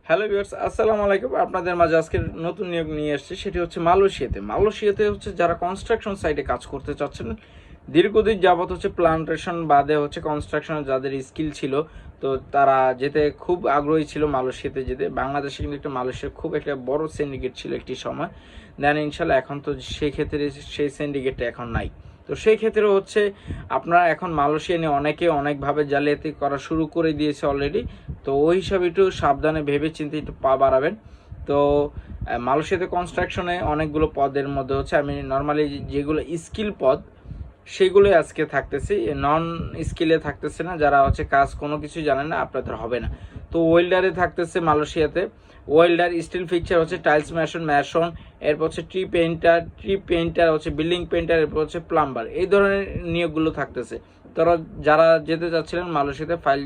Hello viewers, আসসালামু আলাইকুম। আপনাদের মাঝে আজকের নতুন নিয়োগ নিয়ে এসেছি, সেটি হচ্ছে মালয়েশিয়াতে হচ্ছে যারা কনস্ট্রাকশন সাইটে কাজ করতে চাচ্ছেন, দীর্ঘদিন যাবত হচ্ছে প্লান্টেশন বাদে হচ্ছে কনস্ট্রাকশনে যাদের স্কিল ছিল, তো তারা যেতে খুব আগ্রহী ছিল মালয়েশিয়াতে যেতে। বাংলাদেশে কিন্তু একটা মালয়েশিয়ার খুব একটা বড় সিন্ডিকেট ছিল একটি সময়, দেন ইনশাল্লাহ এখন তো সেই ক্ষেত্রে সেই সিন্ডিকেটটা এখন নাই। তো সেই ক্ষেত্রে হচ্ছে আপনারা এখন মালয়েশিয়া নিয়ে অনেকে অনেকভাবে জালিয়াতি করা শুরু করে দিয়েছে অলরেডি। তো ওই হিসাবে একটু সাবধানে ভেবে চিন্তে একটু পা বাড়াবেন। তো মালয়েশিয়াতে কনস্ট্রাকশনে অনেকগুলো পদের মধ্যে হচ্ছে আমি নর্মালি যেগুলো স্কিল পদ সেগুলোই আজকে থাকতেছি, নন স্কিলে থাকতেছে না। যারা হচ্ছে কাজ কোনো কিছু জানেন না আপনাদের হবে না। তো ওয়েল্ডারে থাকতেছে মালয়েশিয়াতে, ওয়েল্ডার, স্টিল ফিক্সার হচ্ছে টাইলস ম্যাসন, এরপর হচ্ছে ট্রি পেইন্টার হচ্ছে বিল্ডিং পেইন্টার, এরপর হচ্ছে প্লাম্বার, এই ধরনের নিয়োগগুলো থাকতেছে। তারা যারা যেতে চাচ্ছিলেন মালয়েশিয়াতে ফাইল